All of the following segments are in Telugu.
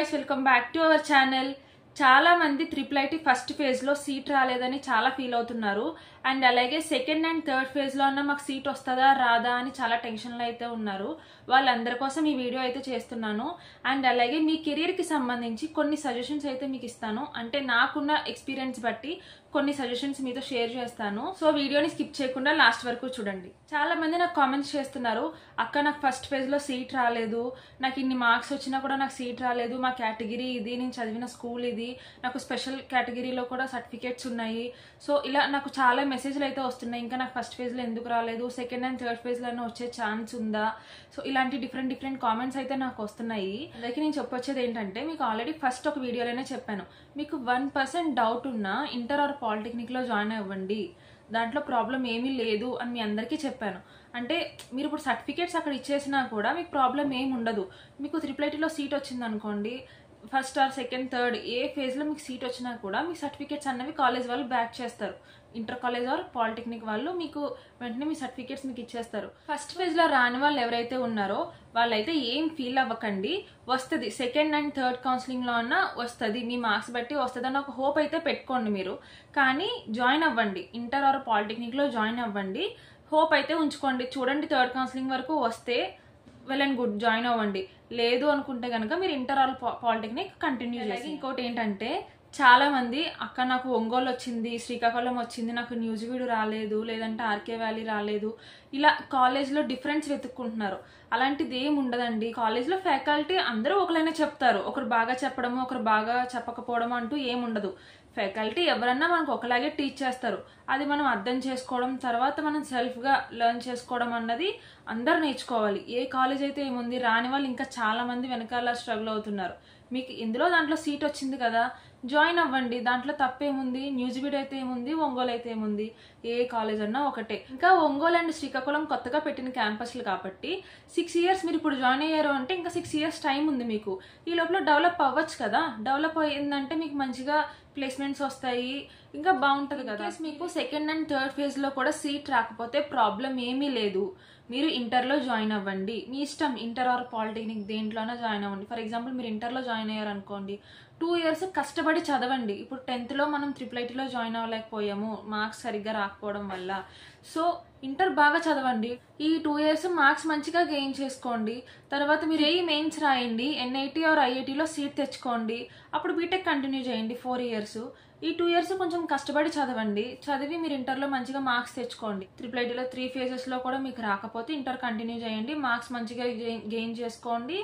guys, welcome back to our channel. చాలా మంది ట్రిపుల్ ఐటీ ఫస్ట్ ఫేజ్ లో సీట్ రాలేదని చాలా ఫీల్ అవుతున్నారు. అండ్ అలాగే సెకండ్ అండ్ థర్డ్ ఫేజ్ లో అన్న మాకు సీట్ వస్తుందా రాదా అని చాలా టెన్షన్ లో అయితే ఉన్నారు. వాళ్ళందరి కోసం ఈ వీడియో అయితే చేస్తున్నాను. అండ్ అలాగే మీ కెరీర్ కి సంబంధించి కొన్ని సజెషన్స్ అయితే మీకు ఇస్తాను. అంటే నాకున్న ఎక్స్పీరియన్స్ బట్టి కొన్ని సజెషన్స్ మీతో షేర్ చేస్తాను. సో వీడియోని స్కిప్ చేయకుండా లాస్ట్ వరకు చూడండి. చాలా మంది నాకు కామెంట్స్ చేస్తున్నారు, అక్క నాకు ఫస్ట్ ఫేజ్ లో సీట్ రాలేదు, నాకు ఇన్ని మార్క్స్ వచ్చినా కూడా నాకు సీట్ రాలేదు, మా కేటగిరీ ఇది, నేను చదివిన స్కూల్ ఇది, నాకు స్పెషల్ కేటగిరీలో కూడా సర్టిఫికేట్స్ ఉన్నాయి. సో ఇలా నాకు చాలా మెసేజ్లు అయితే వస్తున్నాయి, ఇంకా నాకు ఫస్ట్ ఫేజ్ లో ఎందుకు రాలేదు, సెకండ్ అండ్ థర్డ్ ఫేజ్ లో వచ్చే ఛాన్స్ ఉందా. సో ఇలాంటి డిఫరెంట్ కామెంట్స్ అయితే నాకు వస్తున్నాయి. అలాగే నేను చెప్పొచ్చేది ఏంటంటే, మీకు ఆల్రెడీ ఫస్ట్ ఒక వీడియోలోనే చెప్పాను, మీకు 1% డౌట్ ఉన్నా ఇంటర్ ఆర్ పాలిటెక్నిక్ లో జాయిన్ అవ్వండి, దాంట్లో ప్రాబ్లం ఏమీ లేదు అని మీ అందరికీ చెప్పాను. అంటే మీరు ఇప్పుడు సర్టిఫికేట్స్ అక్కడ ఇచ్చేసినా కూడా మీకు ప్రాబ్లం ఏమి ఉండదు. మీకు ట్రిపుల్ ఐటీలో సీట్ వచ్చింది అనుకోండి, ఫస్ట్ ఆర్ సెకండ్ థర్డ్ ఏ ఫేజ్ లో మీకు సీట్ వచ్చినా కూడా మీ సర్టిఫికేట్స్ అన్నవి కాలేజ్ వాళ్ళు బ్యాక్ చేస్తారు. ఇంటర్ కాలేజ్ ఆర్ పాలిటెక్నిక్ వాళ్ళు మీకు వెంటనే మీ సర్టిఫికేట్స్ మీకు ఇచ్చేస్తారు. ఫస్ట్ ఫేజ్ లో రాని వాళ్ళు ఎవరైతే ఉన్నారో వాళ్ళైతే ఏం ఫీల్ అవ్వకండి, వస్తుంది. సెకండ్ అండ్ థర్డ్ కౌన్సిలింగ్ లో అన్నా వస్తుంది, మీ మార్క్స్ బట్టి వస్తుంది అని ఒక హోప్ అయితే పెట్టుకోండి మీరు. కానీ జాయిన్ అవ్వండి, ఇంటర్ ఆర్ పాలిటెక్నిక్ లో జాయిన్ అవ్వండి, హోప్ అయితే ఉంచుకోండి. చూడండి, థర్డ్ కౌన్సిలింగ్ వరకు వస్తే వెల్ అండ్ గుడ్, జాయిన్ అవ్వండి. లేదు అనుకుంటే కనుక మీరు ఇంటర్ ఆర్ పాలిటెక్నిక్ కంటిన్యూ చేసి. ఇంకోటి ఏంటంటే, చాలా మంది అక్క నాకు ఒంగోలు వచ్చింది, శ్రీకాకుళం వచ్చింది, నాకు న్యూజివీడు రాలేదు, లేదంటే ఆర్కే వ్యాలీ రాలేదు, ఇలా కాలేజ్లో డిఫరెన్స్ వెతుక్కుంటున్నారు. అలాంటిది ఏమి ఉండదండి. కాలేజ్లో ఫ్యాకల్టీ అందరూ ఒకలైనా చెప్తారు, ఒకరు బాగా చెప్పడము ఒకరు బాగా చెప్పకపోవడం అంటూ ఏముండదు. ఫ్యాకల్టీ ఎవరన్నా మనకు ఒకలాగే టీచ్ చేస్తారు. అది మనం అర్థం చేసుకోవడం, తర్వాత మనం సెల్ఫ్గా లెర్న్ చేసుకోవడం అన్నది అందరు నేర్చుకోవాలి. ఏ కాలేజ్ అయితే ఏముంది, రాని వాళ్ళు ఇంకా చాలా మంది వెనకాల స్ట్రగుల్ అవుతున్నారు. మీకు ఇందులో దాంట్లో సీట్ వచ్చింది కదా, జాయిన్ అవ్వండి, దాంట్లో తప్పేముంది. న్యూజివీడ్ అయితే ఏముంది, ఒంగోలు అయితే ఏముంది, ఏ కాలేజ్ అన్నా ఒకటే. ఇంకా ఒంగోలు అండ్ శ్రీకాకుళం కొత్తగా పెట్టిన క్యాంపస్లు కాబట్టి 6 years మీరు ఇప్పుడు జాయిన్ అయ్యారు అంటే ఇంకా 6 years టైం ఉంది మీకు. ఈ లోపల డెవలప్ అవ్వచ్చు కదా. డెవలప్ అయ్యిందంటే మీకు మంచిగా ప్లేస్మెంట్స్ వస్తాయి, ఇంకా బాగుంటుంది కదా. మీకు సెకండ్ అండ్ థర్డ్ ఫేజ్ లో కూడా సీట్ రాకపోతే ప్రాబ్లం ఏమీ లేదు, మీరు ఇంటర్లో జాయిన్ అవ్వండి. మీ ఇష్టం, ఇంటర్ ఆర్ పాలిటెక్నిక్ దేంట్లోనే జాయిన్ అవ్వండి. ఫర్ ఎగ్జాంపుల్ మీరు ఇంటర్లో జాయిన్ అయ్యారు అనుకోండి, 2 years కష్టపడి చదవండి. ఇప్పుడు 10th లో మనం ట్రిపుల్ ఐటీలో జాయిన్ అవ్వలేకపోయాము మార్క్స్ సరిగ్గా రాకపోవడం వల్ల. సో ఇంటర్ బాగా చదవండి, ఈ 2 years మార్క్స్ మంచిగా గెయిన్ చేసుకోండి. తర్వాత మీరు మెయిన్స్ రాయండి, ఎన్ఐటీ ఆర్ ఐఐటీలో సీట్ తెచ్చుకోండి. అప్పుడు బీటెక్ కంటిన్యూ చేయండి 4 years. ఈ 2 years కొంచెం కష్టపడి చదవండి, చదివి మీరు ఇంటర్లో మంచిగా మార్క్స్ తెచ్చుకోండి. ట్రిపుల్ ఐటీలో 3 phases లో కూడా మీకు రాకపోతే ఇంటర్ కంటిన్యూ చేయండి, మార్క్స్ మంచిగా గెయిన్ చేసుకోండి.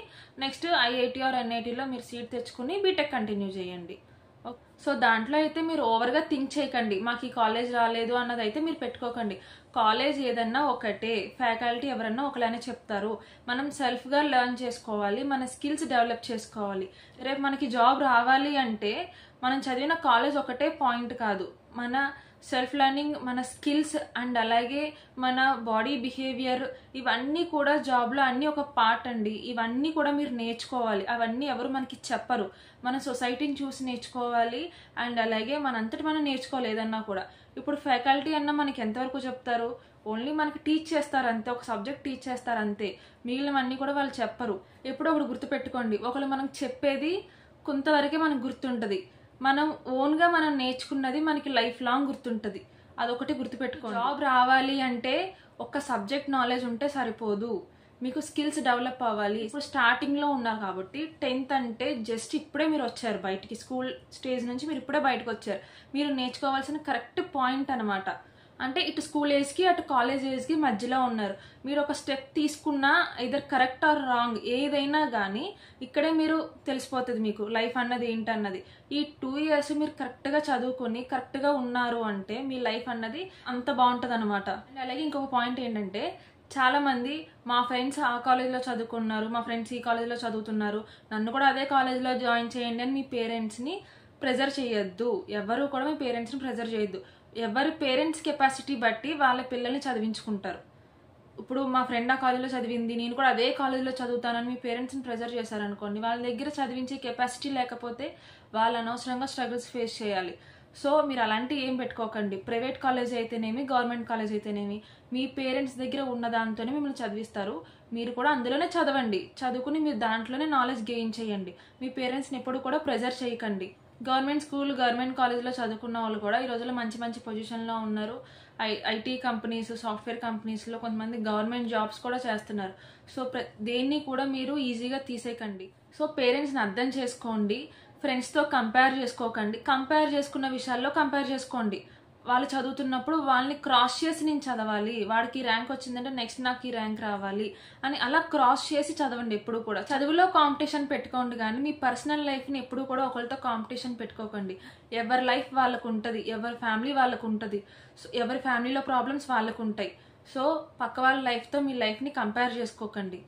నెక్స్ట్ ఐఐటీ ఆర్ ఎన్ఐటీలో మీరు సీట్ తెచ్చుకుని బీటెక్ కంటిన్యూ చేయండి. సో దాంట్లో అయితే మీరు ఓవర్గా థింక్ చేయకండి, మాకు ఈ కాలేజ్ రాలేదు అన్నది అయితే మీరు పెట్టుకోకండి. కాలేజ్ ఏదన్నా ఒకటే, ఫ్యాకల్టీ ఎవరన్నా ఒకలానే చెప్తారు. మనం సెల్ఫ్గా లెర్న్ చేసుకోవాలి, మన స్కిల్స్ డెవలప్ చేసుకోవాలి. రేపు మనకి జాబ్ రావాలి అంటే మనం చదివిన కాలేజ్ ఒకటే పాయింట్ కాదు, మన సెల్ఫ్ లెర్నింగ్, మన స్కిల్స్ అండ్ అలాగే మన బాడీ బిహేవియర్, ఇవన్నీ కూడా జాబ్లో అన్నీ ఒక పార్ట్ అండి. ఇవన్నీ కూడా మీరు నేర్చుకోవాలి, అవన్నీ ఎవరు మనకి చెప్పరు, మన సొసైటీని చూసి నేర్చుకోవాలి. అండ్ అలాగే మనంతటి మనం నేర్చుకోలేదన్నా కూడా. ఇప్పుడు ఫ్యాకల్టీ అన్న మనకి ఎంతవరకు చెప్తారు, ఓన్లీ మనకి టీచ్ చేస్తారు అంతే, ఒక సబ్జెక్ట్ టీచ్ చేస్తారు అంతే, మిగిలినవన్నీ కూడా వాళ్ళు చెప్పరు. ఎప్పుడో ఒకటి గుర్తుపెట్టుకోండి, ఒకళ్ళు మనకు చెప్పేది కొంతవరకే మనకు గుర్తుంటుంది, మనం ఓన్గా మనం నేర్చుకున్నది మనకి లైఫ్ లాంగ్ గుర్తుంటుంది. అదొకటి గుర్తుపెట్టుకోండి. జాబ్ రావాలి అంటే ఒక్క సబ్జెక్ట్ నాలెడ్జ్ ఉంటే సరిపోదు, మీకు స్కిల్స్ డెవలప్ అవ్వాలి. ఇప్పుడు స్టార్టింగ్లో ఉన్నారు కాబట్టి 10th అంటే జస్ట్ ఇప్పుడే మీరు వచ్చారు బయటికి, స్కూల్ స్టేజ్ నుంచి మీరు ఇప్పుడే బయటకు వచ్చారు. మీరు నేర్చుకోవాల్సిన కరెక్ట్ పాయింట్ అనమాట. అంటే ఇటు స్కూల్ ఏజ్కి అటు కాలేజ్ ఏజ్కి మధ్యలో ఉన్నారు. మీరు ఒక స్టెప్ తీసుకున్నా ఇదర్ కరెక్ట్ ఆర్ రాంగ్ ఏదైనా కానీ ఇక్కడే మీరు తెలిసిపోతుంది మీకు లైఫ్ అన్నది ఏంటన్నది. ఈ 2 years మీరు కరెక్ట్గా చదువుకొని కరెక్ట్గా ఉన్నారు అంటే మీ లైఫ్ అన్నది అంత బాగుంటుంది అనమాట. అలాగే ఇంకొక పాయింట్ ఏంటంటే, చాలా మంది మా ఫ్రెండ్స్ ఆ కాలేజ్లో చదువుకున్నారు, మా ఫ్రెండ్స్ ఈ కాలేజ్లో చదువుతున్నారు, నన్ను కూడా అదే కాలేజ్లో జాయిన్ చేయండి అని మీ పేరెంట్స్ని ప్రెజర్ చేయొద్దు. ఎవరు కూడా మీ పేరెంట్స్ని ప్రెజర్ చేయొద్దు. ఎవరి పేరెంట్స్ కెపాసిటీ బట్టి వాళ్ళ పిల్లల్ని చదివించుకుంటారు. ఇప్పుడు మా ఫ్రెండ్ ఆ కాలేజ్లో చదివింది, నేను కూడా అదే కాలేజ్లో చదువుతానని మీ పేరెంట్స్ని ప్రెజర్ చేశారనుకోండి, వాళ్ళ దగ్గర చదివించే కెపాసిటీ లేకపోతే వాళ్ళు అనవసరంగా స్ట్రగుల్స్ ఫేస్ చేయాలి. సో మీరు అలాంటివి ఏం పెట్టుకోకండి. ప్రైవేట్ కాలేజ్ అయితేనేమి, గవర్నమెంట్ కాలేజ్ అయితేనేమి మీ పేరెంట్స్ దగ్గర ఉన్న దాంతోనే మిమ్మల్ని చదివిస్తారు. మీరు కూడా అందులోనే చదవండి. చదువుకుని మీరు దాంట్లోనే నాలెడ్జ్ గెయిన్ చేయండి. మీ పేరెంట్స్ని ఎప్పుడు కూడా ప్రెజర్ చేయకండి. గవర్నమెంట్ స్కూల్, గవర్నమెంట్ కాలేజ్లో చదువుకున్న వాళ్ళు కూడా ఈ రోజుల్లో మంచి మంచి పొజిషన్లో ఉన్నారు. ఐటీ కంపెనీస్, సాఫ్ట్వేర్ కంపెనీస్లో కొంతమంది గవర్నమెంట్ జాబ్స్ కూడా చేస్తున్నారు. సో దేన్ని కూడా మీరు ఈజీగా తీసేయకండి. సో పేరెంట్స్ని అర్థం చేసుకోండి. ఫ్రెండ్స్తో కంపేర్ చేసుకోకండి. కంపేర్ చేసుకున్న విషయాల్లో కంపేర్ చేసుకోండి. వాళ్ళు చదువుతున్నప్పుడు వాళ్ళని క్రాస్ చేసి నేను చదవాలి, వాడికి ర్యాంక్ వచ్చిందంటే నెక్స్ట్ నాకు ఈ ర్యాంక్ రావాలి అని అలా క్రాస్ చేసి చదవండి. ఎప్పుడు కూడా చదువులో కాంపిటీషన్ పెట్టుకోండి, కానీ మీ పర్సనల్ లైఫ్ని ఎప్పుడు కూడా ఒకరితో కాంపిటీషన్ పెట్టుకోకండి. ఎవరి లైఫ్ వాళ్ళకు ఉంటుంది, ఎవరి ఫ్యామిలీ వాళ్ళకు ఉంటుంది, ఎవరి ఫ్యామిలీలో ప్రాబ్లమ్స్ వాళ్ళకు ఉంటాయి. సో పక్క వాళ్ళ లైఫ్తో మీ లైఫ్ని కంపేర్ చేసుకోకండి.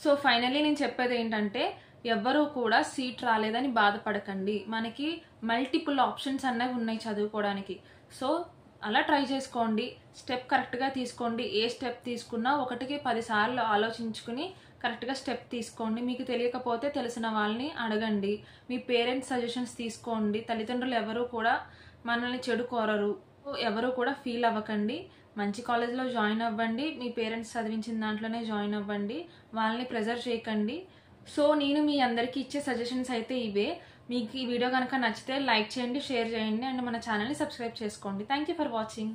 సో ఫైనల్లీ నేను చెప్పేది ఏంటంటే, ఎవ్వరూ కూడా సీట్ రాలేదని బాధపడకండి. మనకి మల్టిపుల్ ఆప్షన్స్ అన్నవి ఉన్నాయి చదువుకోవడానికి. సో అలా ట్రై చేసుకోండి. స్టెప్ కరెక్ట్గా తీసుకోండి. ఏ స్టెప్ తీసుకున్నా 1కి 10 సార్లు ఆలోచించుకుని కరెక్ట్గా స్టెప్ తీసుకోండి. మీకు తెలియకపోతే తెలిసిన వాళ్ళని అడగండి. మీ పేరెంట్స్ సజెషన్స్ తీసుకోండి. తల్లిదండ్రులు ఎవరూ కూడా మనల్ని చెడు కోరరు. ఎవరు కూడా ఫీల్ అవ్వకండి. మంచి కాలేజ్లో జాయిన్ అవ్వండి. మీ పేరెంట్స్ చదివించిన దాంట్లోనే జాయిన్ అవ్వండి. వాళ్ళని ప్రెజర్ చేయకండి. సో నేను మీ అందరికీ ఇచ్చే సజెషన్స్ అయితే ఇవే. మీకు ఈ వీడియో కనుక నచ్చితే లైక్ చేయండి, షేర్ చేయండి అండ్ మన ఛానల్ని సబ్స్క్రైబ్ చేసుకోండి. Thank you for watching.